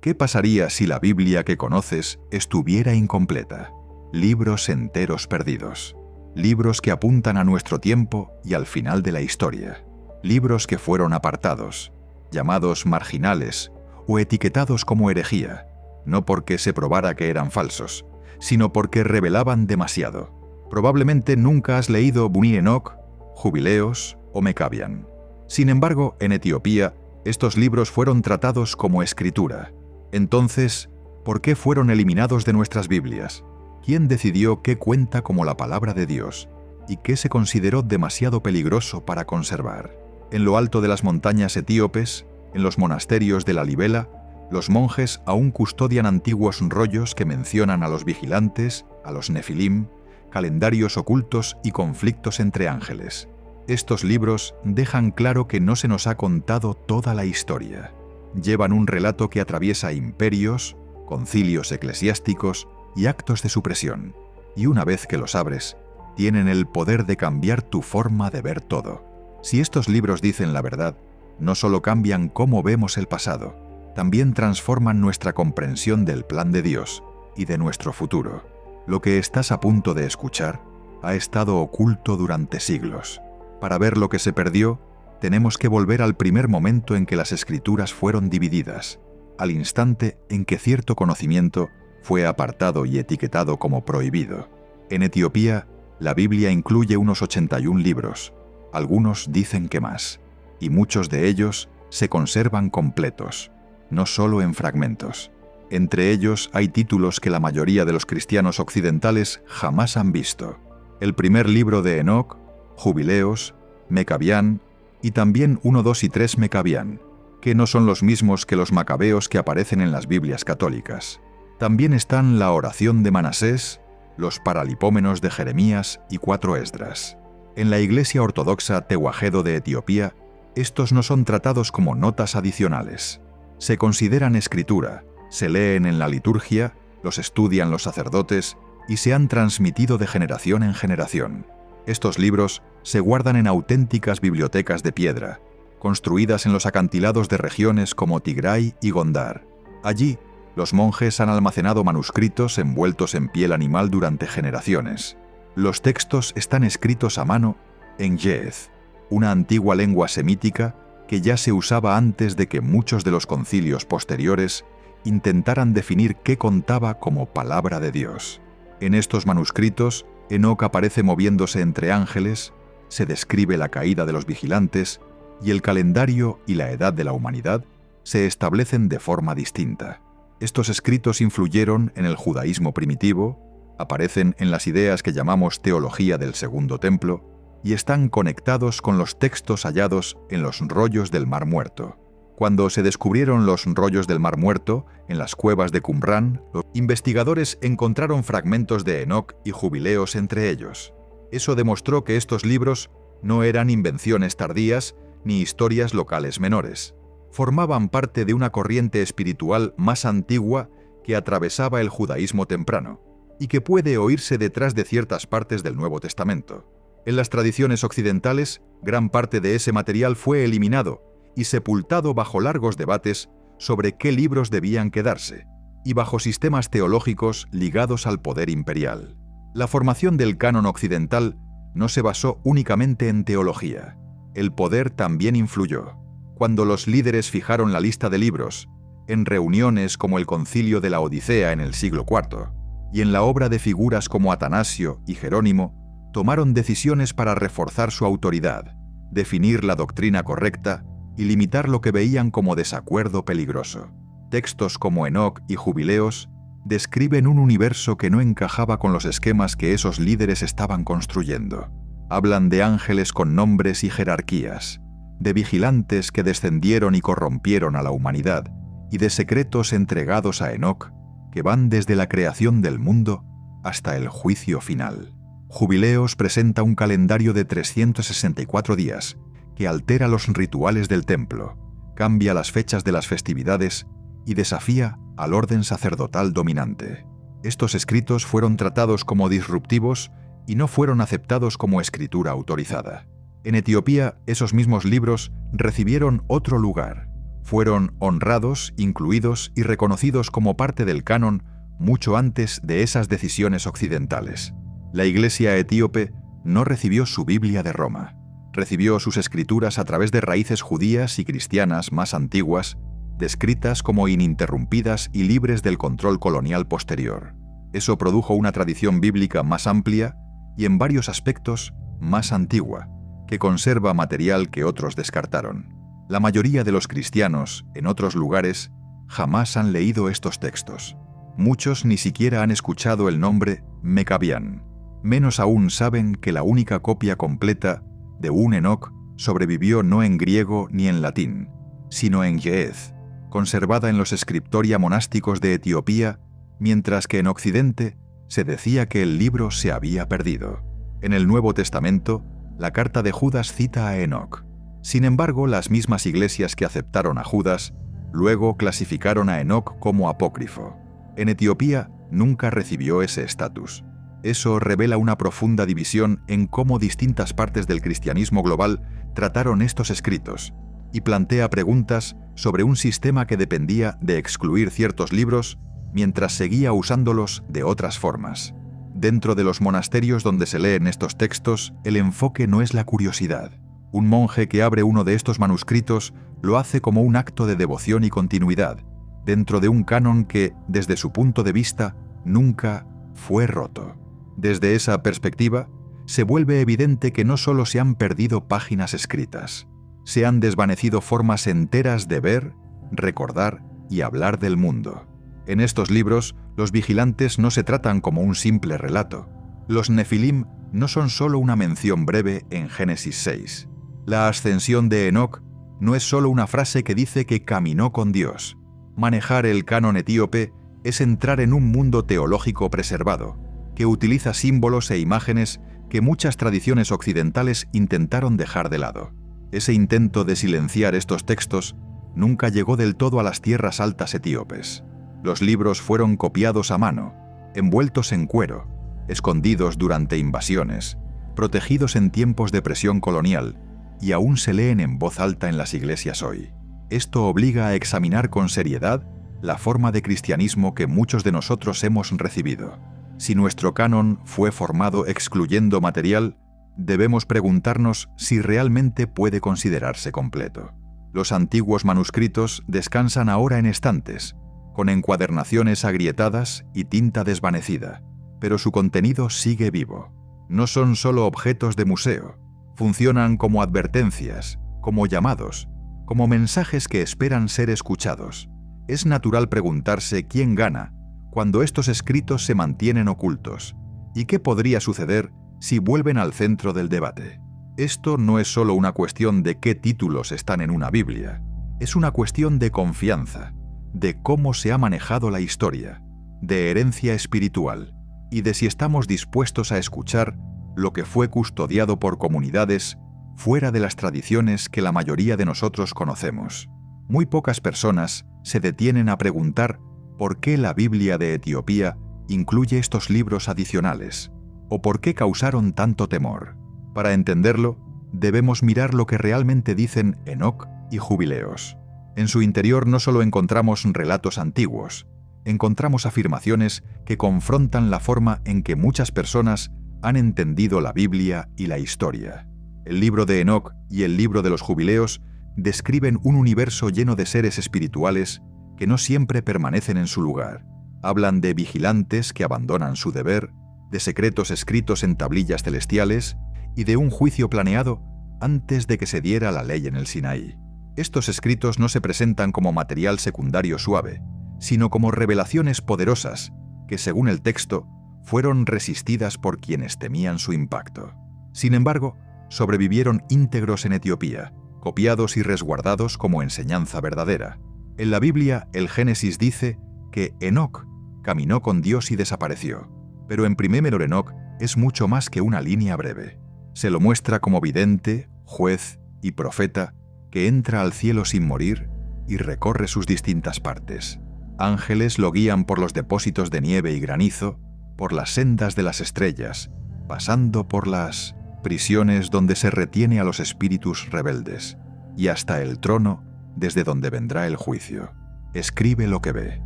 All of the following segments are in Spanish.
¿Qué pasaría si la Biblia que conoces estuviera incompleta? Libros enteros perdidos. Libros que apuntan a nuestro tiempo y al final de la historia. Libros que fueron apartados, llamados marginales o etiquetados como herejía, no porque se probara que eran falsos, sino porque revelaban demasiado. Probablemente nunca has leído Bnei Enoch, Jubileos o Mecabián. Sin embargo, en Etiopía, estos libros fueron tratados como escritura. Entonces, ¿por qué fueron eliminados de nuestras Biblias? ¿Quién decidió qué cuenta como la palabra de Dios y qué se consideró demasiado peligroso para conservar? En lo alto de las montañas etíopes, en los monasterios de la Libela, los monjes aún custodian antiguos rollos que mencionan a los vigilantes, a los nefilim, calendarios ocultos y conflictos entre ángeles. Estos libros dejan claro que no se nos ha contado toda la historia. Llevan un relato que atraviesa imperios, concilios eclesiásticos y actos de supresión, y una vez que los abres, tienen el poder de cambiar tu forma de ver todo. Si estos libros dicen la verdad, no solo cambian cómo vemos el pasado, también transforman nuestra comprensión del plan de Dios y de nuestro futuro. Lo que estás a punto de escuchar ha estado oculto durante siglos. Para ver lo que se perdió, tenemos que volver al primer momento en que las Escrituras fueron divididas, al instante en que cierto conocimiento fue apartado y etiquetado como prohibido. En Etiopía, la Biblia incluye unos 81 libros, algunos dicen que más, y muchos de ellos se conservan completos, no solo en fragmentos. Entre ellos hay títulos que la mayoría de los cristianos occidentales jamás han visto. El primer libro de Enoch, Jubileos, Mecabián y también 1, 2 y 3 Mecabián, que no son los mismos que los macabeos que aparecen en las Biblias católicas. También están la oración de Manasés, los paralipómenos de Jeremías y 4 Esdras. En la Iglesia Ortodoxa Tehuajedo de Etiopía, estos no son tratados como notas adicionales. Se consideran escritura, se leen en la liturgia, los estudian los sacerdotes y se han transmitido de generación en generación. Estos libros se guardan en auténticas bibliotecas de piedra, construidas en los acantilados de regiones como Tigray y Gondar. Allí, los monjes han almacenado manuscritos envueltos en piel animal durante generaciones. Los textos están escritos a mano en Ge'ez, una antigua lengua semítica que ya se usaba antes de que muchos de los concilios posteriores intentaran definir qué contaba como palabra de Dios. En estos manuscritos, Enoc aparece moviéndose entre ángeles, se describe la caída de los vigilantes y el calendario y la edad de la humanidad se establecen de forma distinta. Estos escritos influyeron en el judaísmo primitivo, aparecen en las ideas que llamamos teología del Segundo Templo y están conectados con los textos hallados en los rollos del Mar Muerto. Cuando se descubrieron los rollos del Mar Muerto en las cuevas de Qumrán, los investigadores encontraron fragmentos de Enoc y Jubileos entre ellos. Eso demostró que estos libros no eran invenciones tardías ni historias locales menores. Formaban parte de una corriente espiritual más antigua que atravesaba el judaísmo temprano y que puede oírse detrás de ciertas partes del Nuevo Testamento. En las tradiciones occidentales, gran parte de ese material fue eliminado y sepultado bajo largos debates sobre qué libros debían quedarse, y bajo sistemas teológicos ligados al poder imperial. La formación del canon occidental no se basó únicamente en teología. El poder también influyó. Cuando los líderes fijaron la lista de libros, en reuniones como el Concilio de la Odisea en el siglo IV, y en la obra de figuras como Atanasio y Jerónimo, tomaron decisiones para reforzar su autoridad, definir la doctrina correcta y limitar lo que veían como desacuerdo peligroso. Textos como Enoc y Jubileos describen un universo que no encajaba con los esquemas que esos líderes estaban construyendo. Hablan de ángeles con nombres y jerarquías, de vigilantes que descendieron y corrompieron a la humanidad, y de secretos entregados a Enoc que van desde la creación del mundo hasta el juicio final. Jubileos presenta un calendario de 364 días que altera los rituales del templo, cambia las fechas de las festividades y desafía al orden sacerdotal dominante. Estos escritos fueron tratados como disruptivos y no fueron aceptados como escritura autorizada. En Etiopía, esos mismos libros recibieron otro lugar, Fueron honrados, incluidos y reconocidos como parte del canon mucho antes de esas decisiones occidentales. La Iglesia etíope no recibió su Biblia de Roma. Recibió sus escrituras a través de raíces judías y cristianas más antiguas, descritas como ininterrumpidas y libres del control colonial posterior. Eso produjo una tradición bíblica más amplia y en varios aspectos más antigua, que conserva material que otros descartaron. La mayoría de los cristianos, en otros lugares, jamás han leído estos textos. Muchos ni siquiera han escuchado el nombre Mecabián. Menos aún saben que la única copia completa de un Enoc sobrevivió no en griego ni en latín, sino en Ge'ez, conservada en los scriptoria monásticos de Etiopía, mientras que en Occidente se decía que el libro se había perdido. En el Nuevo Testamento, la carta de Judas cita a Enoc. Sin embargo, las mismas iglesias que aceptaron a Judas luego clasificaron a Enoc como apócrifo. En Etiopía nunca recibió ese estatus. Eso revela una profunda división en cómo distintas partes del cristianismo global trataron estos escritos y plantea preguntas sobre un sistema que dependía de excluir ciertos libros mientras seguía usándolos de otras formas. Dentro de los monasterios donde se leen estos textos, el enfoque no es la curiosidad. Un monje que abre uno de estos manuscritos lo hace como un acto de devoción y continuidad, dentro de un canon que, desde su punto de vista, nunca fue roto. Desde esa perspectiva, se vuelve evidente que no solo se han perdido páginas escritas, se han desvanecido formas enteras de ver, recordar y hablar del mundo. En estos libros, los vigilantes no se tratan como un simple relato. Los Nefilim no son solo una mención breve en Génesis 6. La ascensión de Enoc no es solo una frase que dice que caminó con Dios. Manejar el canon etíope es entrar en un mundo teológico preservado, que utiliza símbolos e imágenes que muchas tradiciones occidentales intentaron dejar de lado. Ese intento de silenciar estos textos nunca llegó del todo a las tierras altas etíopes. Los libros fueron copiados a mano, envueltos en cuero, escondidos durante invasiones, protegidos en tiempos de presión colonial, y aún se leen en voz alta en las iglesias hoy. Esto obliga a examinar con seriedad la forma de cristianismo que muchos de nosotros hemos recibido. Si nuestro canon fue formado excluyendo material, debemos preguntarnos si realmente puede considerarse completo. Los antiguos manuscritos descansan ahora en estantes, con encuadernaciones agrietadas y tinta desvanecida, pero su contenido sigue vivo. No son solo objetos de museo, funcionan como advertencias, como llamados, como mensajes que esperan ser escuchados. Es natural preguntarse quién gana cuando estos escritos se mantienen ocultos, y qué podría suceder si vuelven al centro del debate. Esto no es solo una cuestión de qué títulos están en una Biblia, es una cuestión de confianza, de cómo se ha manejado la historia, de herencia espiritual, y de si estamos dispuestos a escuchar lo que fue custodiado por comunidades fuera de las tradiciones que la mayoría de nosotros conocemos. Muy pocas personas se detienen a preguntar por qué la Biblia de Etiopía incluye estos libros adicionales, o por qué causaron tanto temor. Para entenderlo, debemos mirar lo que realmente dicen Enoc y Jubileos. En su interior no solo encontramos relatos antiguos, encontramos afirmaciones que confrontan la forma en que muchas personas han entendido la Biblia y la historia. El libro de Enoc y el libro de los Jubileos describen un universo lleno de seres espirituales que no siempre permanecen en su lugar. Hablan de vigilantes que abandonan su deber, de secretos escritos en tablillas celestiales y de un juicio planeado antes de que se diera la ley en el Sinaí. Estos escritos no se presentan como material secundario suave, sino como revelaciones poderosas que, según el texto, fueron resistidas por quienes temían su impacto. Sin embargo, sobrevivieron íntegros en Etiopía, copiados y resguardados como enseñanza verdadera. En la Biblia, el Génesis dice que Enoc caminó con Dios y desapareció, pero en Primer Enoc es mucho más que una línea breve. Se lo muestra como vidente, juez y profeta que entra al cielo sin morir y recorre sus distintas partes. Ángeles lo guían por los depósitos de nieve y granizo, por las sendas de las estrellas, pasando por las prisiones donde se retiene a los espíritus rebeldes, y hasta el trono desde donde vendrá el juicio. Escribe lo que ve.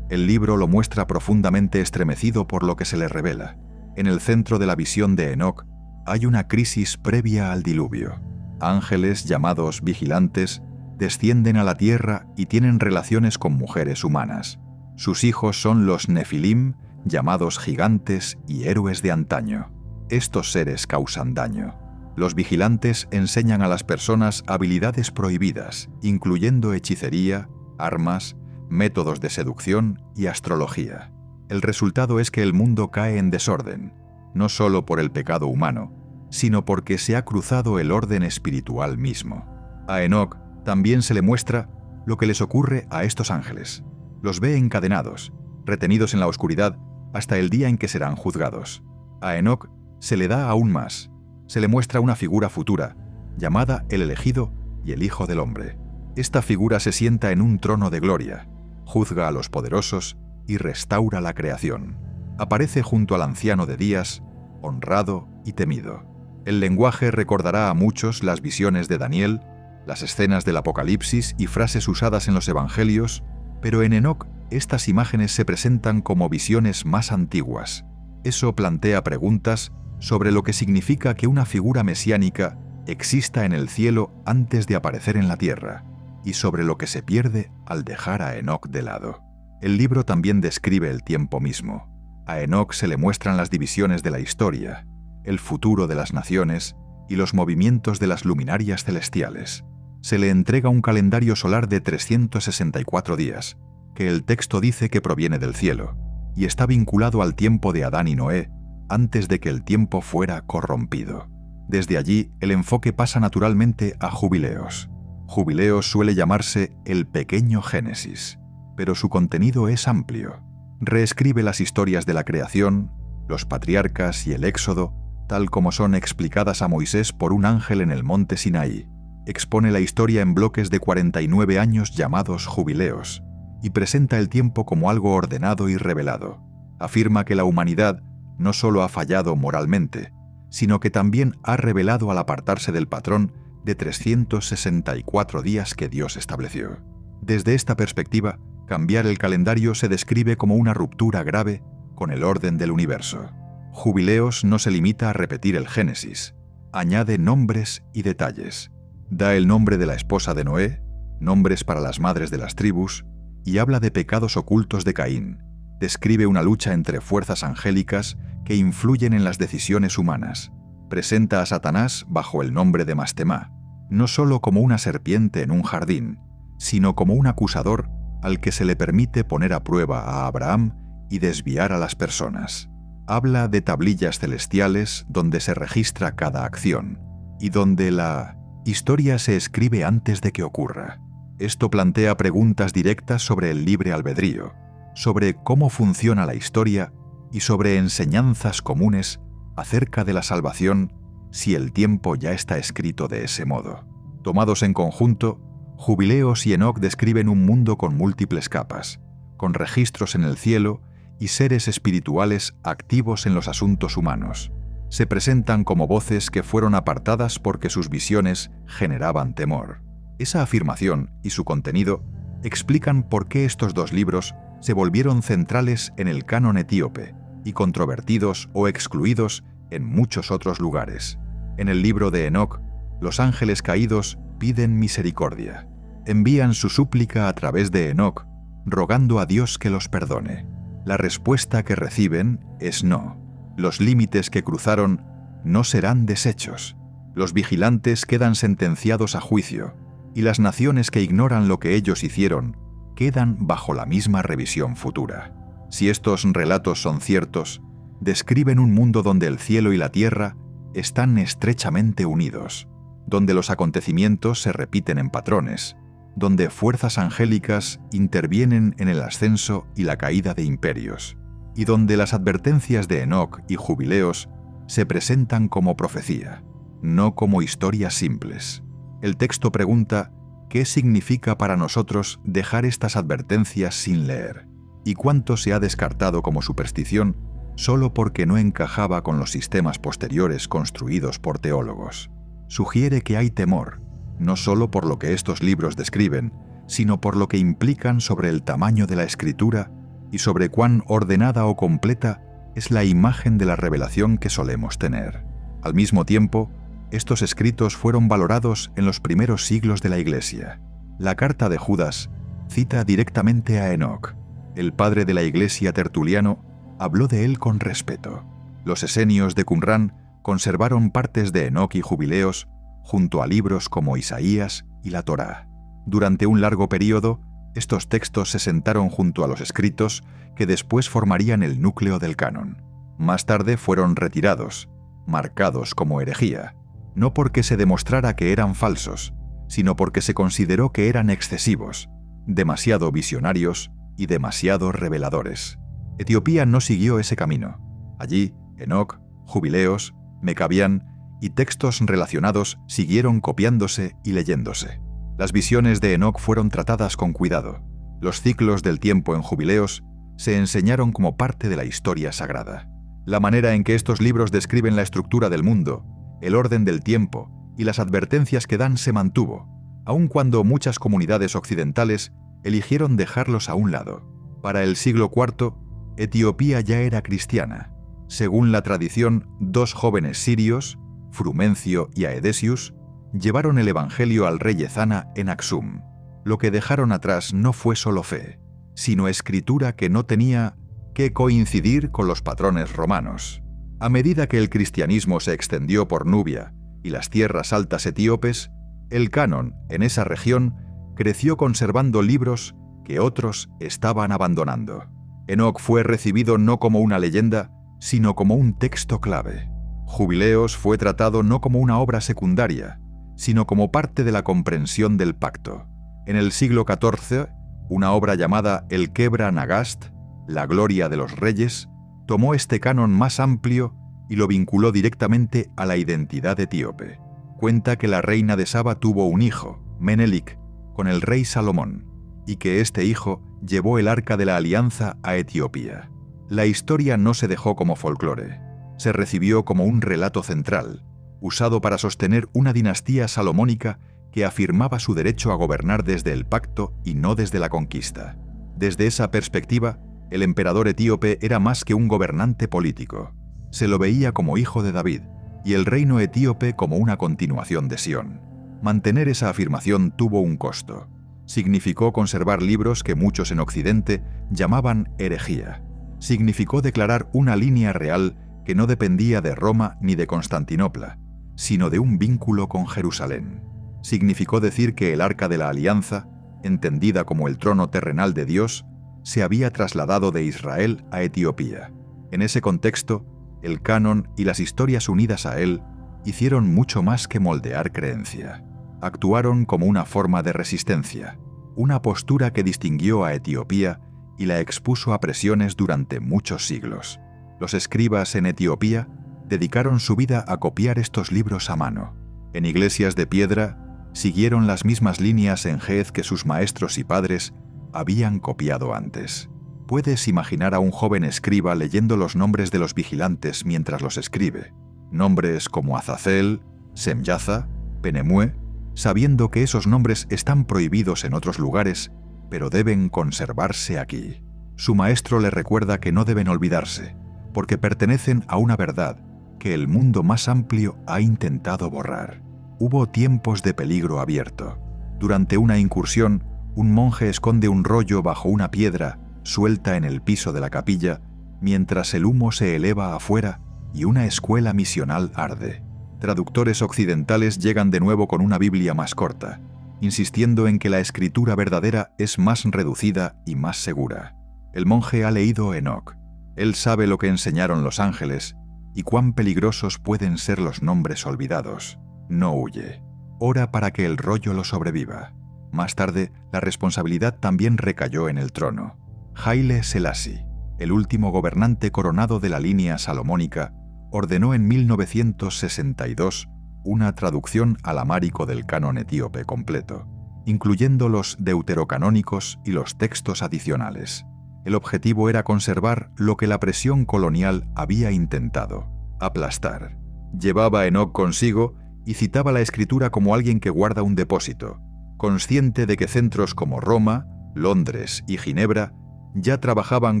El libro lo muestra profundamente estremecido por lo que se le revela. En el centro de la visión de Enoc hay una crisis previa al diluvio. Ángeles llamados vigilantes descienden a la tierra y tienen relaciones con mujeres humanas. Sus hijos son los Nefilim, llamados gigantes y héroes de antaño. Estos seres causan daño. Los vigilantes enseñan a las personas habilidades prohibidas, incluyendo hechicería, armas, métodos de seducción y astrología. El resultado es que el mundo cae en desorden, no solo por el pecado humano, sino porque se ha cruzado el orden espiritual mismo. A Enoc también se le muestra lo que les ocurre a estos ángeles. Los ve encadenados, retenidos en la oscuridad hasta el día en que serán juzgados. A Enoc se le da aún más. Se le muestra una figura futura, llamada el elegido y el Hijo del Hombre. Esta figura se sienta en un trono de gloria, juzga a los poderosos y restaura la creación. Aparece junto al anciano de días, honrado y temido. El lenguaje recordará a muchos las visiones de Daniel, las escenas del Apocalipsis y frases usadas en los Evangelios, pero en Enoc estas imágenes se presentan como visiones más antiguas. Eso plantea preguntas sobre lo que significa que una figura mesiánica exista en el cielo antes de aparecer en la tierra, y sobre lo que se pierde al dejar a Enoc de lado. El libro también describe el tiempo mismo. A Enoc se le muestran las divisiones de la historia, el futuro de las naciones y los movimientos de las luminarias celestiales. Se le entrega un calendario solar de 364 días, que el texto dice que proviene del cielo, y está vinculado al tiempo de Adán y Noé, antes de que el tiempo fuera corrompido. Desde allí, el enfoque pasa naturalmente a Jubileos. Jubileos suele llamarse el pequeño Génesis, pero su contenido es amplio. Reescribe las historias de la creación, los patriarcas y el Éxodo, tal como son explicadas a Moisés por un ángel en el monte Sinaí. Expone la historia en bloques de 49 años llamados Jubileos, y presenta el tiempo como algo ordenado y revelado. Afirma que la humanidad no solo ha fallado moralmente, sino que también ha revelado al apartarse del patrón de 364 días que Dios estableció. Desde esta perspectiva, cambiar el calendario se describe como una ruptura grave con el orden del universo. Jubileos no se limita a repetir el Génesis, añade nombres y detalles. Da el nombre de la esposa de Noé, nombres para las madres de las tribus, y habla de pecados ocultos de Caín. Describe una lucha entre fuerzas angélicas que influyen en las decisiones humanas. Presenta a Satanás bajo el nombre de Mastemá, no solo como una serpiente en un jardín, sino como un acusador al que se le permite poner a prueba a Abraham y desviar a las personas. Habla de tablillas celestiales donde se registra cada acción, y donde la historia se escribe antes de que ocurra. Esto plantea preguntas directas sobre el libre albedrío, sobre cómo funciona la historia y sobre enseñanzas comunes acerca de la salvación si el tiempo ya está escrito de ese modo. Tomados en conjunto, Jubileos y Enoc describen un mundo con múltiples capas, con registros en el cielo y seres espirituales activos en los asuntos humanos. Se presentan como voces que fueron apartadas porque sus visiones generaban temor. Esa afirmación y su contenido explican por qué estos dos libros se volvieron centrales en el canon etíope y controvertidos o excluidos en muchos otros lugares. En el libro de Enoc, los ángeles caídos piden misericordia. Envían su súplica a través de Enoc, rogando a Dios que los perdone. La respuesta que reciben es no. Los límites que cruzaron no serán deshechos. Los vigilantes quedan sentenciados a juicio, y las naciones que ignoran lo que ellos hicieron quedan bajo la misma revisión futura. Si estos relatos son ciertos, describen un mundo donde el cielo y la tierra están estrechamente unidos, donde los acontecimientos se repiten en patrones, donde fuerzas angélicas intervienen en el ascenso y la caída de imperios, y donde las advertencias de Enoc y Jubileos se presentan como profecía, no como historias simples. El texto pregunta qué significa para nosotros dejar estas advertencias sin leer, y cuánto se ha descartado como superstición solo porque no encajaba con los sistemas posteriores construidos por teólogos. Sugiere que hay temor, no solo por lo que estos libros describen, sino por lo que implican sobre el tamaño de la escritura y sobre cuán ordenada o completa es la imagen de la revelación que solemos tener. Al mismo tiempo, estos escritos fueron valorados en los primeros siglos de la Iglesia. La carta de Judas cita directamente a Enoc. El padre de la Iglesia, Tertuliano, habló de él con respeto. Los esenios de Qumrán conservaron partes de Enoc y Jubileos junto a libros como Isaías y la Torá. Durante un largo período, estos textos se sentaron junto a los escritos que después formarían el núcleo del canon. Más tarde fueron retirados, marcados como herejía, no porque se demostrara que eran falsos, sino porque se consideró que eran excesivos, demasiado visionarios y demasiado reveladores. Etiopía no siguió ese camino. Allí, Enoc, Jubileos, Mecabián y textos relacionados siguieron copiándose y leyéndose. Las visiones de Enoc fueron tratadas con cuidado. Los ciclos del tiempo en Jubileos se enseñaron como parte de la historia sagrada. La manera en que estos libros describen la estructura del mundo, el orden del tiempo y las advertencias que dan se mantuvo, aun cuando muchas comunidades occidentales eligieron dejarlos a un lado. Para el siglo IV, Etiopía ya era cristiana. Según la tradición, 2 jóvenes sirios, Frumencio y Aedesius, llevaron el Evangelio al rey Ezana en Aksum. Lo que dejaron atrás no fue solo fe, sino escritura que no tenía que coincidir con los patrones romanos. A medida que el cristianismo se extendió por Nubia y las tierras altas etíopes, el canon en esa región creció conservando libros que otros estaban abandonando. Enoc fue recibido no como una leyenda, sino como un texto clave. Jubileos fue tratado no como una obra secundaria, sino como parte de la comprensión del pacto. En el siglo XIV, una obra llamada El Kebra Nagast, La Gloria de los Reyes, tomó este canon más amplio y lo vinculó directamente a la identidad etíope. Cuenta que la reina de Saba tuvo un hijo, Menelik, con el rey Salomón, y que este hijo llevó el Arca de la Alianza a Etiopía. La historia no se dejó como folclore, se recibió como un relato central, usado para sostener una dinastía salomónica que afirmaba su derecho a gobernar desde el pacto y no desde la conquista. Desde esa perspectiva, el emperador etíope era más que un gobernante político. Se lo veía como hijo de David, y el reino etíope como una continuación de Sión. Mantener esa afirmación tuvo un costo. Significó conservar libros que muchos en Occidente llamaban herejía. Significó declarar una línea real que no dependía de Roma ni de Constantinopla, sino de un vínculo con Jerusalén. Significó decir que el Arca de la Alianza, entendida como el trono terrenal de Dios, se había trasladado de Israel a Etiopía. En ese contexto, el canon y las historias unidas a él hicieron mucho más que moldear creencia. Actuaron como una forma de resistencia, una postura que distinguió a Etiopía y la expuso a presiones durante muchos siglos. Los escribas en Etiopía dedicaron su vida a copiar estos libros a mano. En iglesias de piedra, siguieron las mismas líneas en Gez que sus maestros y padres habían copiado antes. Puedes imaginar a un joven escriba leyendo los nombres de los vigilantes mientras los escribe. Nombres como Azazel, Semyaza, Penemue, sabiendo que esos nombres están prohibidos en otros lugares, pero deben conservarse aquí. Su maestro le recuerda que no deben olvidarse, porque pertenecen a una verdad que el mundo más amplio ha intentado borrar. Hubo tiempos de peligro abierto. Durante una incursión, un monje esconde un rollo bajo una piedra suelta en el piso de la capilla, mientras el humo se eleva afuera y una escuela misional arde. Traductores occidentales llegan de nuevo con una Biblia más corta, insistiendo en que la escritura verdadera es más reducida y más segura. El monje ha leído Enoc. Él sabe lo que enseñaron los ángeles y cuán peligrosos pueden ser los nombres olvidados. No huye. Ora para que el rollo lo sobreviva. Más tarde, la responsabilidad también recayó en el trono. Haile Selassie, el último gobernante coronado de la línea salomónica, ordenó en 1962 una traducción al amárico del canon etíope completo, incluyendo los deuterocanónicos y los textos adicionales. El objetivo era conservar lo que la presión colonial había intentado, aplastar. Llevaba a Enoc consigo y citaba la escritura como alguien que guarda un depósito, consciente de que centros como Roma, Londres y Ginebra ya trabajaban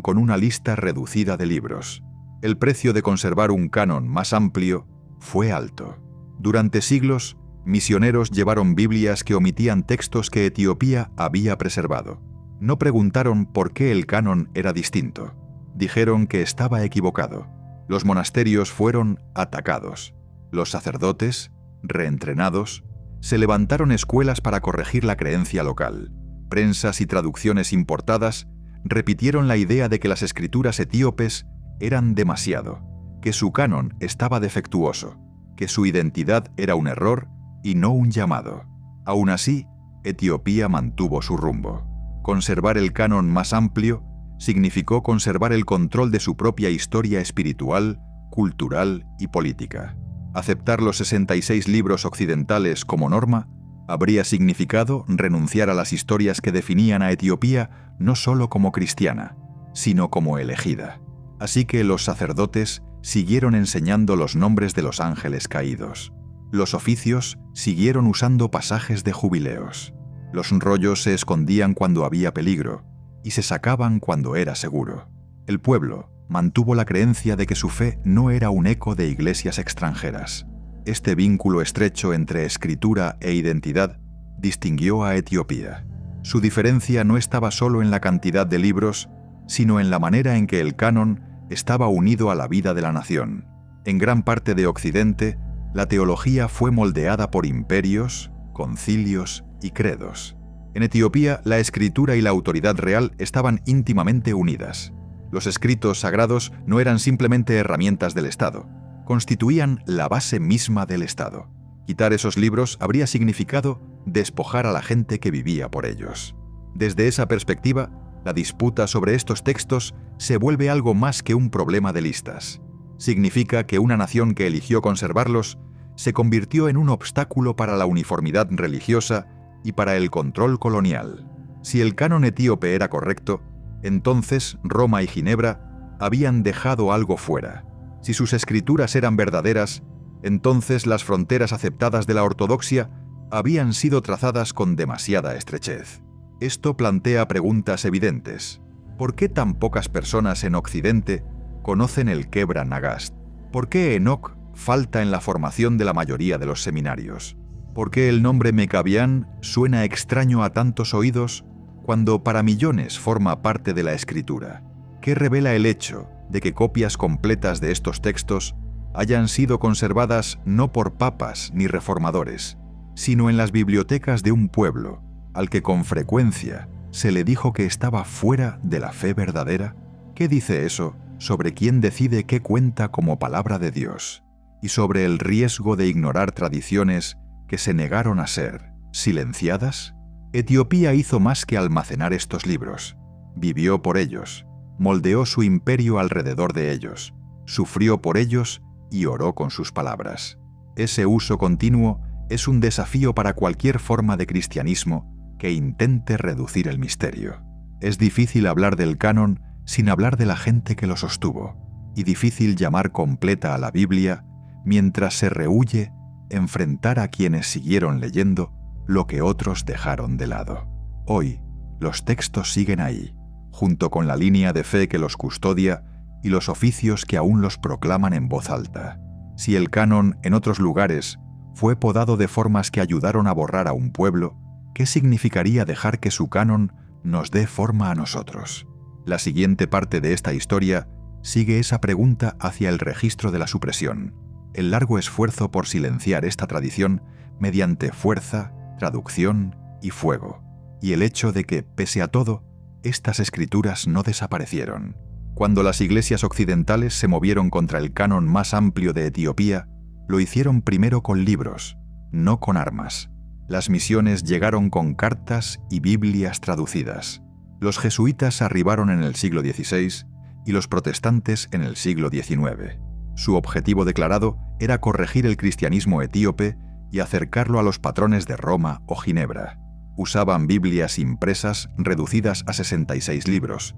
con una lista reducida de libros. El precio de conservar un canon más amplio fue alto. Durante siglos, misioneros llevaron Biblias que omitían textos que Etiopía había preservado. No preguntaron por qué el canon era distinto. Dijeron que estaba equivocado. Los monasterios fueron atacados. Los sacerdotes, reentrenados, se levantaron escuelas para corregir la creencia local. Prensas y traducciones importadas repitieron la idea de que las escrituras etíopes eran demasiado, que su canon estaba defectuoso, que su identidad era un error y no un llamado. Aún así, Etiopía mantuvo su rumbo. Conservar el canon más amplio significó conservar el control de su propia historia espiritual, cultural y política. Aceptar los 66 libros occidentales como norma habría significado renunciar a las historias que definían a Etiopía no solo como cristiana, sino como elegida. Así que los sacerdotes siguieron enseñando los nombres de los ángeles caídos. Los oficios siguieron usando pasajes de jubileos. Los rollos se escondían cuando había peligro y se sacaban cuando era seguro. El pueblo mantuvo la creencia de que su fe no era un eco de iglesias extranjeras. Este vínculo estrecho entre escritura e identidad distinguió a Etiopía. Su diferencia no estaba solo en la cantidad de libros, sino en la manera en que el canon estaba unido a la vida de la nación. En gran parte de Occidente, la teología fue moldeada por imperios, concilios y credos. En Etiopía, la escritura y la autoridad real estaban íntimamente unidas. Los escritos sagrados no eran simplemente herramientas del Estado, constituían la base misma del Estado. Quitar esos libros habría significado despojar a la gente que vivía por ellos. Desde esa perspectiva, la disputa sobre estos textos se vuelve algo más que un problema de listas. Significa que una nación que eligió conservarlos se convirtió en un obstáculo para la uniformidad religiosa y para el control colonial. Si el canon etíope era correcto, entonces Roma y Ginebra habían dejado algo fuera. Si sus escrituras eran verdaderas, entonces las fronteras aceptadas de la ortodoxia habían sido trazadas con demasiada estrechez. Esto plantea preguntas evidentes. ¿Por qué tan pocas personas en Occidente conocen el Kebra Nagast? ¿Por qué Enoc falta en la formación de la mayoría de los seminarios? ¿Por qué el nombre Mecabián suena extraño a tantos oídos cuando para millones forma parte de la escritura? ¿Qué revela el hecho de que copias completas de estos textos hayan sido conservadas no por papas ni reformadores, sino en las bibliotecas de un pueblo al que con frecuencia se le dijo que estaba fuera de la fe verdadera? ¿Qué dice eso sobre quién decide qué cuenta como palabra de Dios y sobre el riesgo de ignorar tradiciones que se negaron a ser silenciadas? Etiopía hizo más que almacenar estos libros. Vivió por ellos, moldeó su imperio alrededor de ellos, sufrió por ellos y oró con sus palabras. Ese uso continuo es un desafío para cualquier forma de cristianismo que intente reducir el misterio. Es difícil hablar del canon sin hablar de la gente que lo sostuvo, y difícil llamar completa a la Biblia mientras se rehúye enfrentar a quienes siguieron leyendo lo que otros dejaron de lado. Hoy, los textos siguen ahí, junto con la línea de fe que los custodia y los oficios que aún los proclaman en voz alta. Si el canon en otros lugares fue podado de formas que ayudaron a borrar a un pueblo, ¿qué significaría dejar que su canon nos dé forma a nosotros? La siguiente parte de esta historia sigue esa pregunta hacia el registro de la supresión, el largo esfuerzo por silenciar esta tradición mediante fuerza, traducción y fuego, y el hecho de que, pese a todo, estas escrituras no desaparecieron. Cuando las iglesias occidentales se movieron contra el canon más amplio de Etiopía, lo hicieron primero con libros, no con armas. Las misiones llegaron con cartas y Biblias traducidas. Los jesuitas arribaron en el siglo XVI y los protestantes en el siglo XIX. Su objetivo declarado era corregir el cristianismo etíope y acercarlo a los patrones de Roma o Ginebra. Usaban Biblias impresas reducidas a 66 libros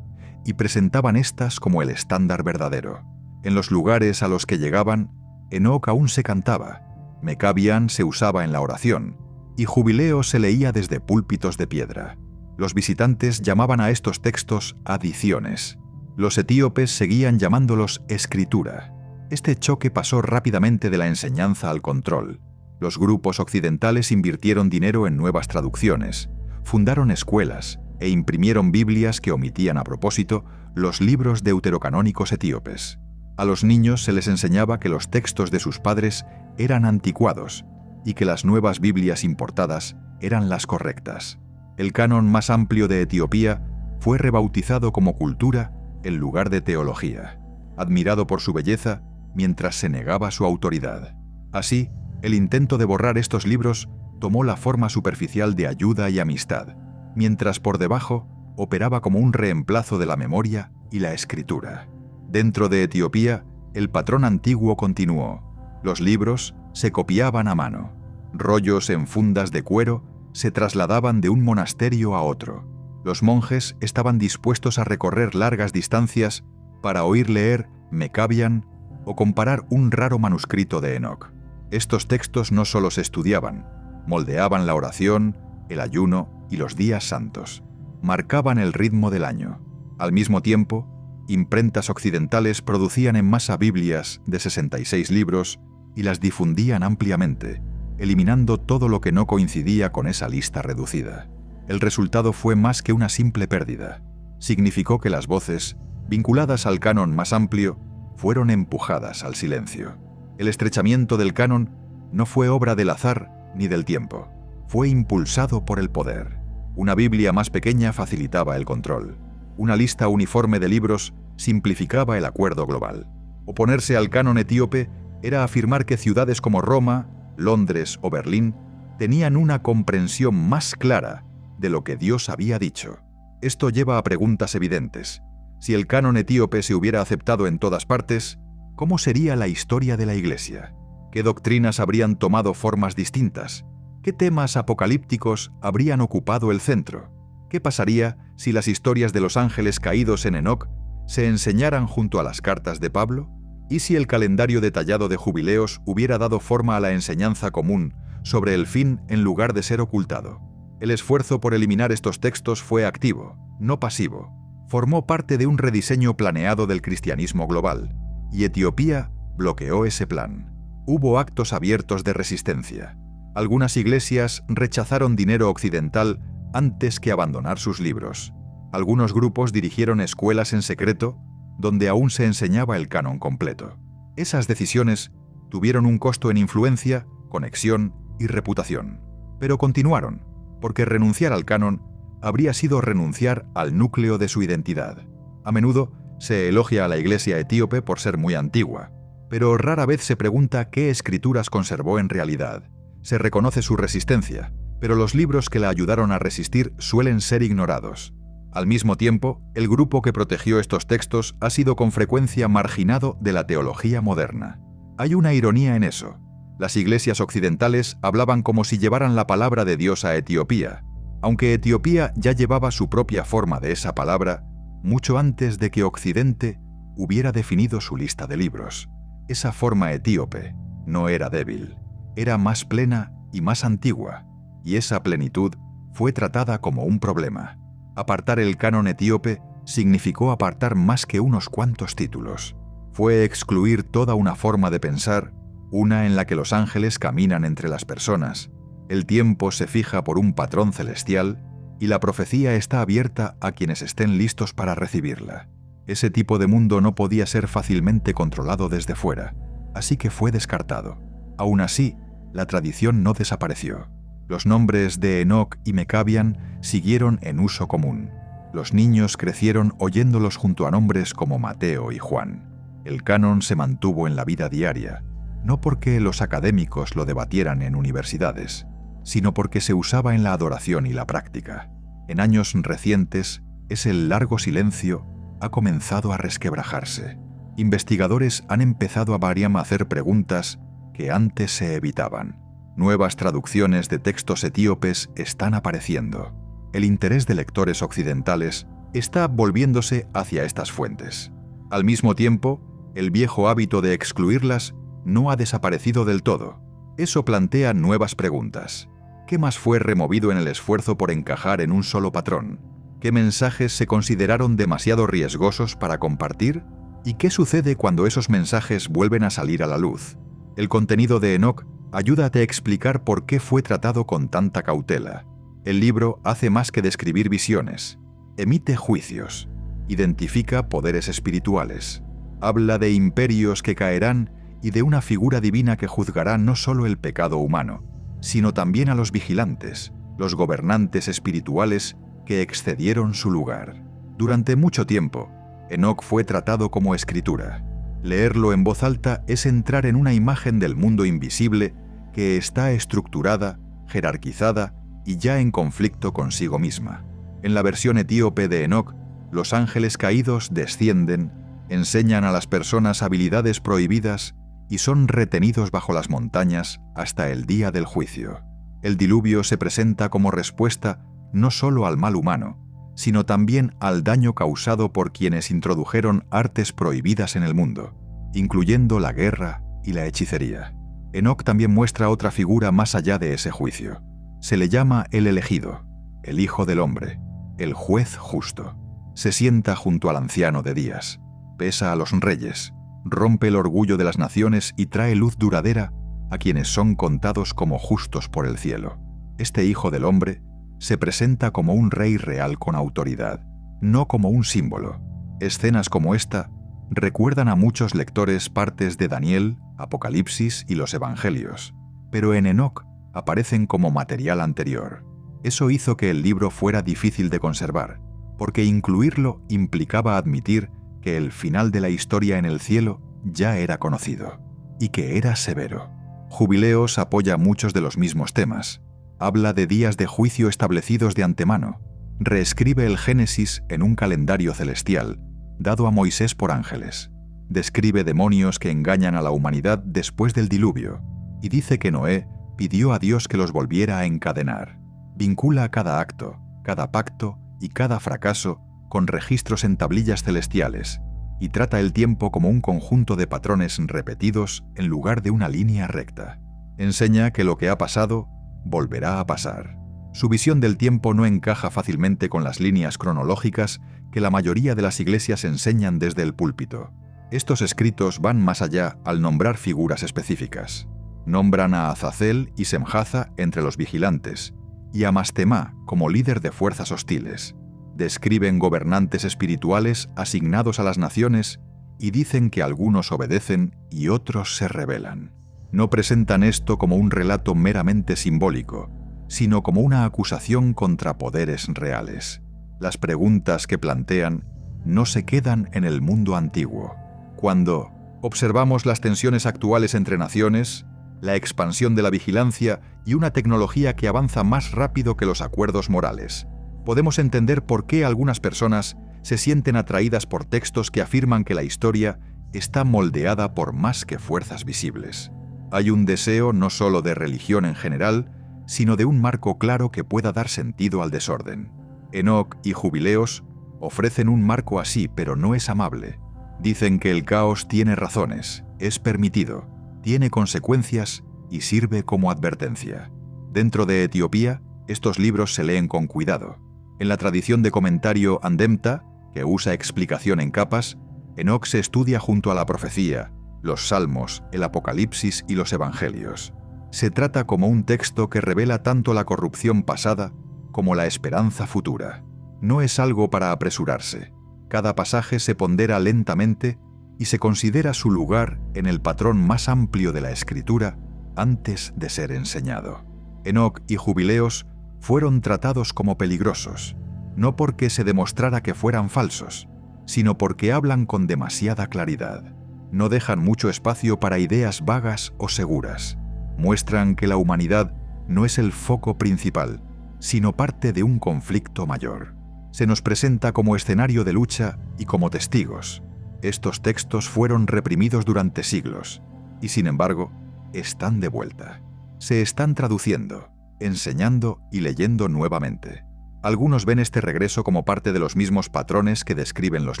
y presentaban estas como el estándar verdadero. En los lugares a los que llegaban, Enoc aún se cantaba, Mecabián se usaba en la oración, y Jubileo se leía desde púlpitos de piedra. Los visitantes llamaban a estos textos adiciones. Los etíopes seguían llamándolos escritura. Este choque pasó rápidamente de la enseñanza al control. Los grupos occidentales invirtieron dinero en nuevas traducciones, fundaron escuelas e imprimieron Biblias que omitían a propósito los libros deuterocanónicos etíopes. A los niños se les enseñaba que los textos de sus padres eran anticuados y que las nuevas Biblias importadas eran las correctas. El canon más amplio de Etiopía fue rebautizado como cultura en lugar de teología, admirado por su belleza mientras se negaba su autoridad. Así, el intento de borrar estos libros tomó la forma superficial de ayuda y amistad, mientras por debajo operaba como un reemplazo de la memoria y la escritura. Dentro de Etiopía, el patrón antiguo continuó. Los libros se copiaban a mano. Rollos en fundas de cuero se trasladaban de un monasterio a otro. Los monjes estaban dispuestos a recorrer largas distancias para oír leer Mecabian o comparar un raro manuscrito de Enoc. Estos textos no solo se estudiaban, moldeaban la oración, el ayuno y los días santos. Marcaban el ritmo del año. Al mismo tiempo, imprentas occidentales producían en masa Biblias de 66 libros y las difundían ampliamente, eliminando todo lo que no coincidía con esa lista reducida. El resultado fue más que una simple pérdida. Significó que las voces, vinculadas al canon más amplio, fueron empujadas al silencio. El estrechamiento del canon no fue obra del azar ni del tiempo. Fue impulsado por el poder. Una Biblia más pequeña facilitaba el control. Una lista uniforme de libros simplificaba el acuerdo global. Oponerse al canon etíope era afirmar que ciudades como Roma, Londres o Berlín tenían una comprensión más clara de lo que Dios había dicho. Esto lleva a preguntas evidentes. Si el canon etíope se hubiera aceptado en todas partes, ¿cómo sería la historia de la Iglesia? ¿Qué doctrinas habrían tomado formas distintas? ¿Qué temas apocalípticos habrían ocupado el centro? ¿Qué pasaría si las historias de los ángeles caídos en Enoc se enseñaran junto a las cartas de Pablo? ¿Y si el calendario detallado de jubileos hubiera dado forma a la enseñanza común sobre el fin en lugar de ser ocultado? El esfuerzo por eliminar estos textos fue activo, no pasivo. Formó parte de un rediseño planeado del cristianismo global, y Etiopía bloqueó ese plan. Hubo actos abiertos de resistencia. Algunas iglesias rechazaron dinero occidental antes que abandonar sus libros. Algunos grupos dirigieron escuelas en secreto donde aún se enseñaba el canon completo. Esas decisiones tuvieron un costo en influencia, conexión y reputación. Pero continuaron, porque renunciar al canon habría sido renunciar al núcleo de su identidad. A menudo se elogia a la iglesia etíope por ser muy antigua, pero rara vez se pregunta qué escrituras conservó en realidad. Se reconoce su resistencia, pero los libros que la ayudaron a resistir suelen ser ignorados. Al mismo tiempo, el grupo que protegió estos textos ha sido con frecuencia marginado de la teología moderna. Hay una ironía en eso. Las iglesias occidentales hablaban como si llevaran la palabra de Dios a Etiopía, aunque Etiopía ya llevaba su propia forma de esa palabra mucho antes de que Occidente hubiera definido su lista de libros. Esa forma etíope no era débil, era más plena y más antigua, y esa plenitud fue tratada como un problema. Apartar el canon etíope significó apartar más que unos cuantos títulos. Fue excluir toda una forma de pensar, una en la que los ángeles caminan entre las personas, el tiempo se fija por un patrón celestial y la profecía está abierta a quienes estén listos para recibirla. Ese tipo de mundo no podía ser fácilmente controlado desde fuera, así que fue descartado. Aún así, la tradición no desapareció. Los nombres de Enoc y Mecabian siguieron en uso común. Los niños crecieron oyéndolos junto a nombres como Mateo y Juan. El canon se mantuvo en la vida diaria, no porque los académicos lo debatieran en universidades, sino porque se usaba en la adoración y la práctica. En años recientes, ese largo silencio ha comenzado a resquebrajarse. Investigadores han empezado a hacer preguntas que antes se evitaban. Nuevas traducciones de textos etíopes están apareciendo. El interés de lectores occidentales está volviéndose hacia estas fuentes. Al mismo tiempo, el viejo hábito de excluirlas no ha desaparecido del todo. Eso plantea nuevas preguntas. ¿Qué más fue removido en el esfuerzo por encajar en un solo patrón? ¿Qué mensajes se consideraron demasiado riesgosos para compartir? ¿Y qué sucede cuando esos mensajes vuelven a salir a la luz? El contenido de Enoc ayuda a explicar por qué fue tratado con tanta cautela. El libro hace más que describir visiones, emite juicios, identifica poderes espirituales, habla de imperios que caerán y de una figura divina que juzgará no solo el pecado humano, sino también a los vigilantes, los gobernantes espirituales que excedieron su lugar. Durante mucho tiempo, Enoc fue tratado como escritura. Leerlo en voz alta es entrar en una imagen del mundo invisible que está estructurada, jerarquizada y ya en conflicto consigo misma. En la versión etíope de Enoc, los ángeles caídos descienden, enseñan a las personas habilidades prohibidas y son retenidos bajo las montañas hasta el día del juicio. El diluvio se presenta como respuesta no solo al mal humano, sino también al daño causado por quienes introdujeron artes prohibidas en el mundo, incluyendo la guerra y la hechicería. Enoc también muestra otra figura más allá de ese juicio. Se le llama el elegido, el Hijo del Hombre, el juez justo. Se sienta junto al anciano de días, pesa a los reyes, rompe el orgullo de las naciones y trae luz duradera a quienes son contados como justos por el cielo. Este Hijo del Hombre se presenta como un rey real con autoridad, no como un símbolo. Escenas como esta recuerdan a muchos lectores partes de Daniel, Apocalipsis y los Evangelios, pero en Enoc aparecen como material anterior. Eso hizo que el libro fuera difícil de conservar, porque incluirlo implicaba admitir que el final de la historia en el cielo ya era conocido, y que era severo. Jubileos apoya muchos de los mismos temas. Habla de días de juicio establecidos de antemano. Reescribe el Génesis en un calendario celestial, dado a Moisés por ángeles. Describe demonios que engañan a la humanidad después del diluvio, y dice que Noé pidió a Dios que los volviera a encadenar. Vincula cada acto, cada pacto y cada fracaso con registros en tablillas celestiales, y trata el tiempo como un conjunto de patrones repetidos en lugar de una línea recta. Enseña que lo que ha pasado volverá a pasar. Su visión del tiempo no encaja fácilmente con las líneas cronológicas que la mayoría de las iglesias enseñan desde el púlpito. Estos escritos van más allá al nombrar figuras específicas. Nombran a Azazel y Semjaza entre los vigilantes, y a Mastemá como líder de fuerzas hostiles. Describen gobernantes espirituales asignados a las naciones y dicen que algunos obedecen y otros se rebelan. No presentan esto como un relato meramente simbólico, sino como una acusación contra poderes reales. Las preguntas que plantean no se quedan en el mundo antiguo. Cuando observamos las tensiones actuales entre naciones, la expansión de la vigilancia y una tecnología que avanza más rápido que los acuerdos morales, podemos entender por qué algunas personas se sienten atraídas por textos que afirman que la historia está moldeada por más que fuerzas visibles. Hay un deseo no solo de religión en general, sino de un marco claro que pueda dar sentido al desorden. Enoc y Jubileos ofrecen un marco así, pero no es amable. Dicen que el caos tiene razones, es permitido, tiene consecuencias y sirve como advertencia. Dentro de Etiopía, estos libros se leen con cuidado. En la tradición de comentario Andemta, que usa explicación en capas, Enoc se estudia junto a la profecía, los salmos, el Apocalipsis y los Evangelios. Se trata como un texto que revela tanto la corrupción pasada como la esperanza futura. No es algo para apresurarse. Cada pasaje se pondera lentamente y se considera su lugar en el patrón más amplio de la Escritura antes de ser enseñado. Enoc y Jubileos fueron tratados como peligrosos, no porque se demostrara que fueran falsos, sino porque hablan con demasiada claridad. No dejan mucho espacio para ideas vagas o seguras. Muestran que la humanidad no es el foco principal, sino parte de un conflicto mayor. Se nos presenta como escenario de lucha y como testigos. Estos textos fueron reprimidos durante siglos, y sin embargo, están de vuelta. Se están traduciendo, enseñando y leyendo nuevamente. Algunos ven este regreso como parte de los mismos patrones que describen los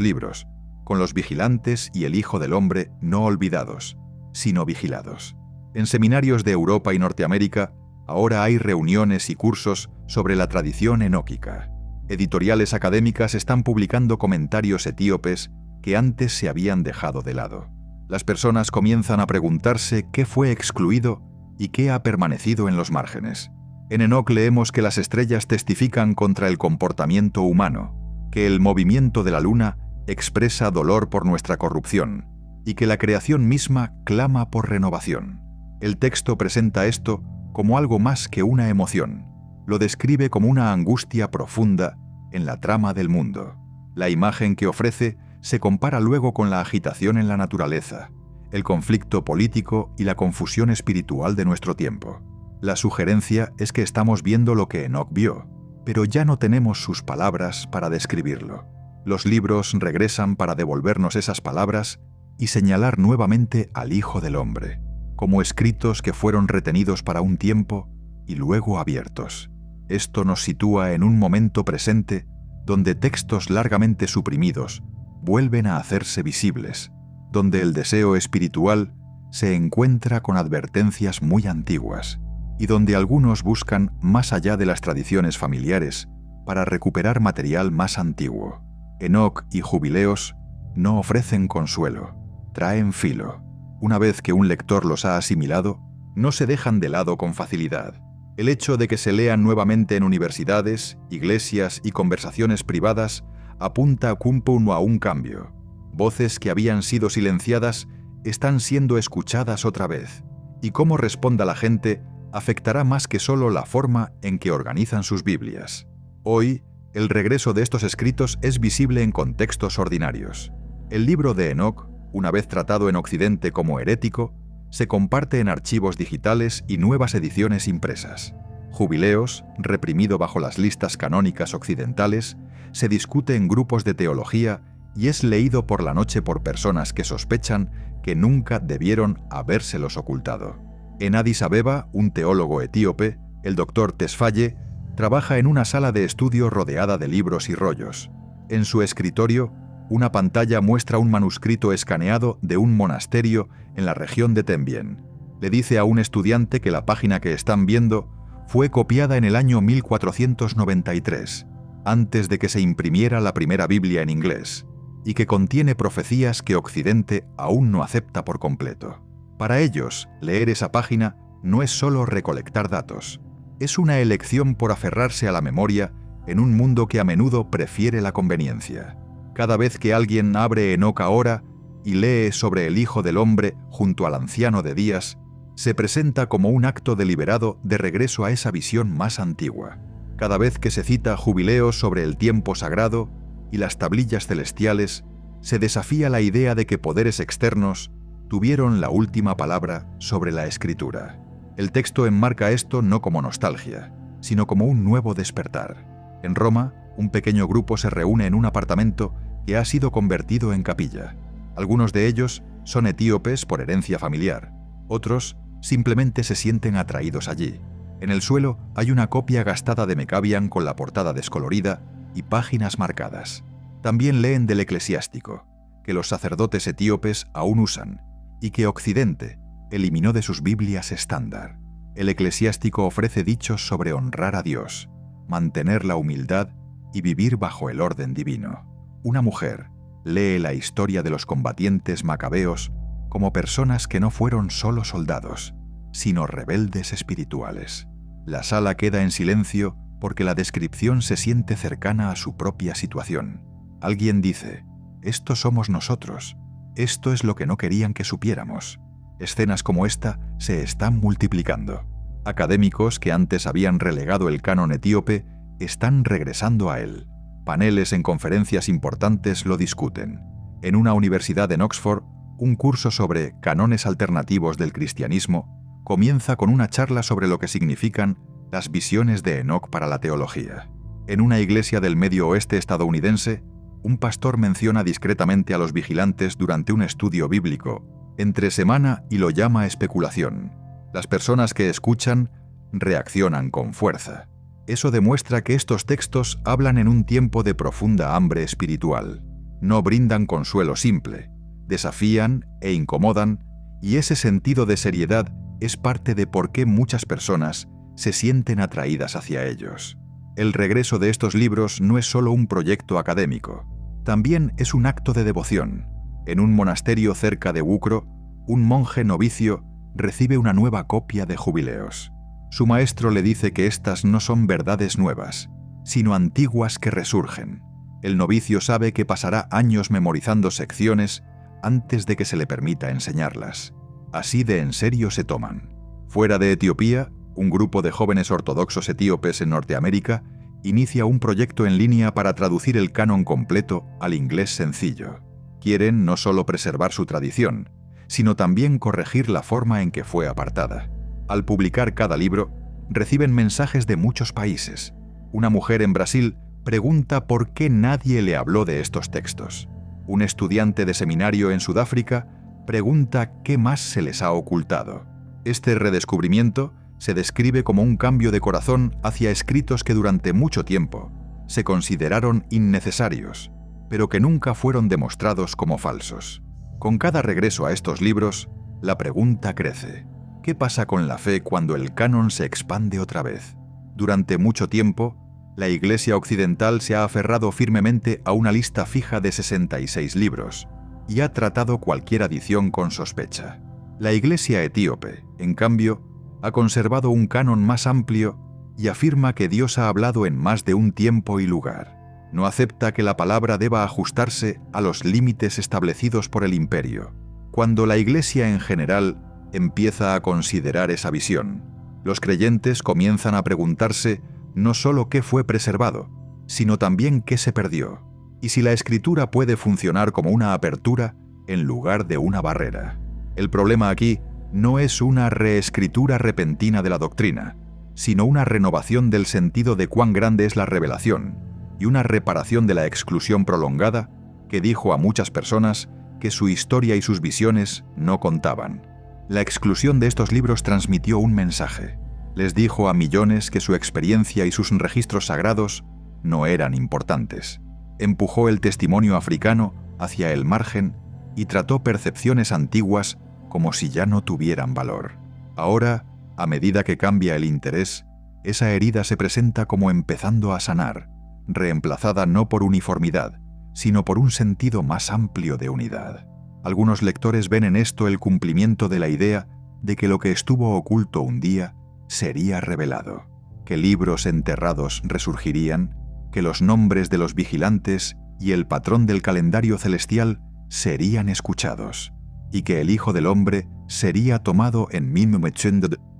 libros, con los vigilantes y el Hijo del Hombre no olvidados, sino vigilados. En seminarios de Europa y Norteamérica, Ahora hay reuniones y cursos sobre la tradición enóquica. Editoriales académicas están publicando comentarios etíopes que antes se habían dejado de lado. Las personas comienzan a preguntarse qué fue excluido y qué ha permanecido en los márgenes. En Enoc leemos que las estrellas testifican contra el comportamiento humano, que el movimiento de la luna expresa dolor por nuestra corrupción y que la creación misma clama por renovación. El texto presenta esto como algo más que una emoción. Lo describe como una angustia profunda en la trama del mundo. La imagen que ofrece se compara luego con la agitación en la naturaleza, el conflicto político y la confusión espiritual de nuestro tiempo. La sugerencia es que estamos viendo lo que Enoc vio, pero ya no tenemos sus palabras para describirlo. Los libros regresan para devolvernos esas palabras y señalar nuevamente al Hijo del Hombre, como escritos que fueron retenidos para un tiempo y luego abiertos. Esto nos sitúa en un momento presente donde textos largamente suprimidos vuelven a hacerse visibles, donde el deseo espiritual se encuentra con advertencias muy antiguas y donde algunos buscan más allá de las tradiciones familiares para recuperar material más antiguo. Enoc y Jubileos no ofrecen consuelo, traen filo. Una vez que un lector los ha asimilado, no se dejan de lado con facilidad. El hecho de que se lean nuevamente en universidades, iglesias y conversaciones privadas apunta a un cambio. Voces que habían sido silenciadas están siendo escuchadas otra vez, y cómo responda la gente afectará más que solo la forma en que organizan sus Biblias. Hoy, el regreso de estos escritos es visible en contextos ordinarios. El libro de Enoc, una vez tratado en Occidente como herético, se comparte en archivos digitales y nuevas ediciones impresas. Jubileos, reprimido bajo las listas canónicas occidentales, se discute en grupos de teología y es leído por la noche por personas que sospechan que nunca debieron habérselos ocultado. En Addis Abeba, un teólogo etíope, el Dr. Tesfaye, trabaja en una sala de estudio rodeada de libros y rollos. En su escritorio, una pantalla muestra un manuscrito escaneado de un monasterio en la región de Tembien. Le dice a un estudiante que la página que están viendo fue copiada en el año 1493, antes de que se imprimiera la primera Biblia en inglés, y que contiene profecías que Occidente aún no acepta por completo. Para ellos, leer esa página no es solo recolectar datos, es una elección por aferrarse a la memoria en un mundo que a menudo prefiere la conveniencia. Cada vez que alguien abre Enoc ahora y lee sobre el Hijo del Hombre junto al Anciano de Días, se presenta como un acto deliberado de regreso a esa visión más antigua. Cada vez que se cita Jubileos sobre el tiempo sagrado y las tablillas celestiales, se desafía la idea de que poderes externos tuvieron la última palabra sobre la Escritura. El texto enmarca esto no como nostalgia, sino como un nuevo despertar. En Roma, un pequeño grupo se reúne en un apartamento que ha sido convertido en capilla. Algunos de ellos son etíopes por herencia familiar. Otros simplemente se sienten atraídos allí. En el suelo hay una copia gastada de Mecabian con la portada descolorida y páginas marcadas. También leen del Eclesiástico, que los sacerdotes etíopes aún usan y que Occidente eliminó de sus Biblias estándar. El Eclesiástico ofrece dichos sobre honrar a Dios, mantener la humildad y vivir bajo el orden divino. Una mujer lee la historia de los combatientes macabeos como personas que no fueron solo soldados, sino rebeldes espirituales. La sala queda en silencio porque la descripción se siente cercana a su propia situación. Alguien dice: «Esto somos nosotros. Esto es lo que no querían que supiéramos». Escenas como esta se están multiplicando. Académicos que antes habían relegado el canon etíope están regresando a él. Paneles en conferencias importantes lo discuten. En una universidad en Oxford, un curso sobre canones alternativos del cristianismo comienza con una charla sobre lo que significan las visiones de Enoc para la teología. En una iglesia del Medio Oeste estadounidense, un pastor menciona discretamente a los vigilantes durante un estudio bíblico entre semana y lo llama especulación. Las personas que escuchan reaccionan con fuerza. Eso demuestra que estos textos hablan en un tiempo de profunda hambre espiritual. No brindan consuelo simple, desafían e incomodan, y ese sentido de seriedad es parte de por qué muchas personas se sienten atraídas hacia ellos. El regreso de estos libros no es solo un proyecto académico, también es un acto de devoción. En un monasterio cerca de Wuchro, un monje novicio recibe una nueva copia de Jubileos. Su maestro le dice que estas no son verdades nuevas, sino antiguas que resurgen. El novicio sabe que pasará años memorizando secciones antes de que se le permita enseñarlas. Así de en serio se toman. Fuera de Etiopía, un grupo de jóvenes ortodoxos etíopes en Norteamérica inicia un proyecto en línea para traducir el canon completo al inglés sencillo. Quieren no solo preservar su tradición, sino también corregir la forma en que fue apartada. Al publicar cada libro, reciben mensajes de muchos países. Una mujer en Brasil pregunta por qué nadie le habló de estos textos. Un estudiante de seminario en Sudáfrica pregunta qué más se les ha ocultado. Este redescubrimiento se describe como un cambio de corazón hacia escritos que durante mucho tiempo se consideraron innecesarios, pero que nunca fueron demostrados como falsos. Con cada regreso a estos libros, la pregunta crece. ¿Qué pasa con la fe cuando el canon se expande otra vez? Durante mucho tiempo, la Iglesia occidental se ha aferrado firmemente a una lista fija de 66 libros y ha tratado cualquier adición con sospecha. La Iglesia etíope, en cambio, ha conservado un canon más amplio y afirma que Dios ha hablado en más de un tiempo y lugar. No acepta que la palabra deba ajustarse a los límites establecidos por el imperio. Cuando la Iglesia en general empieza a considerar esa visión, los creyentes comienzan a preguntarse no solo qué fue preservado, sino también qué se perdió, y si la Escritura puede funcionar como una apertura en lugar de una barrera. El problema aquí no es una reescritura repentina de la doctrina, sino una renovación del sentido de cuán grande es la revelación y una reparación de la exclusión prolongada que dijo a muchas personas que su historia y sus visiones no contaban. La exclusión de estos libros transmitió un mensaje. Les dijo a millones que su experiencia y sus registros sagrados no eran importantes. Empujó el testimonio africano hacia el margen y trató percepciones antiguas como si ya no tuvieran valor. Ahora, a medida que cambia el interés, esa herida se presenta como empezando a sanar, reemplazada no por uniformidad, sino por un sentido más amplio de unidad. Algunos lectores ven en esto el cumplimiento de la idea de que lo que estuvo oculto un día sería revelado, que libros enterrados resurgirían, que los nombres de los vigilantes y el patrón del calendario celestial serían escuchados, y que el Hijo del Hombre sería tomado en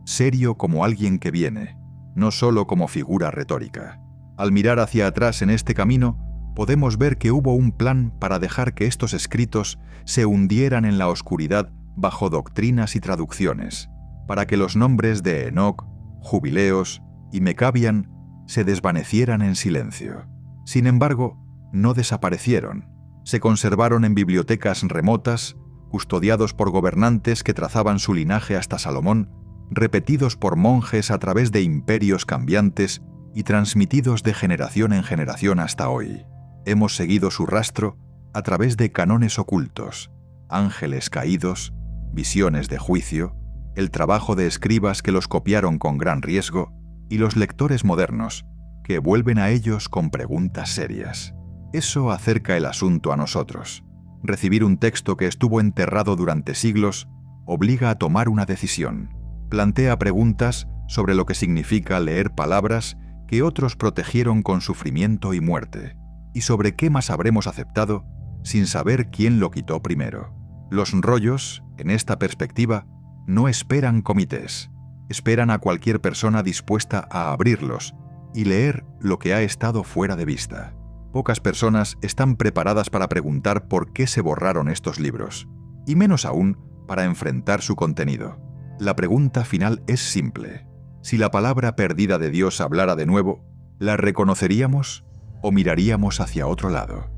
serio como alguien que viene, no solo como figura retórica. Al mirar hacia atrás en este camino, podemos ver que hubo un plan para dejar que estos escritos se hundieran en la oscuridad bajo doctrinas y traducciones, para que los nombres de Enoc, Jubileos y Mecabian se desvanecieran en silencio. Sin embargo, no desaparecieron. Se conservaron en bibliotecas remotas, custodiados por gobernantes que trazaban su linaje hasta Salomón, repetidos por monjes a través de imperios cambiantes y transmitidos de generación en generación hasta hoy. Hemos seguido su rastro a través de canones ocultos, ángeles caídos, visiones de juicio, el trabajo de escribas que los copiaron con gran riesgo y los lectores modernos que vuelven a ellos con preguntas serias. Eso acerca el asunto a nosotros. Recibir un texto que estuvo enterrado durante siglos obliga a tomar una decisión. Plantea preguntas sobre lo que significa leer palabras que otros protegieron con sufrimiento y muerte, y sobre qué más habremos aceptado sin saber quién lo quitó primero. Los rollos, en esta perspectiva, no esperan comités, esperan a cualquier persona dispuesta a abrirlos y leer lo que ha estado fuera de vista. Pocas personas están preparadas para preguntar por qué se borraron estos libros, y menos aún para enfrentar su contenido. La pregunta final es simple. Si la palabra perdida de Dios hablara de nuevo, ¿la reconoceríamos o miraríamos hacia otro lado?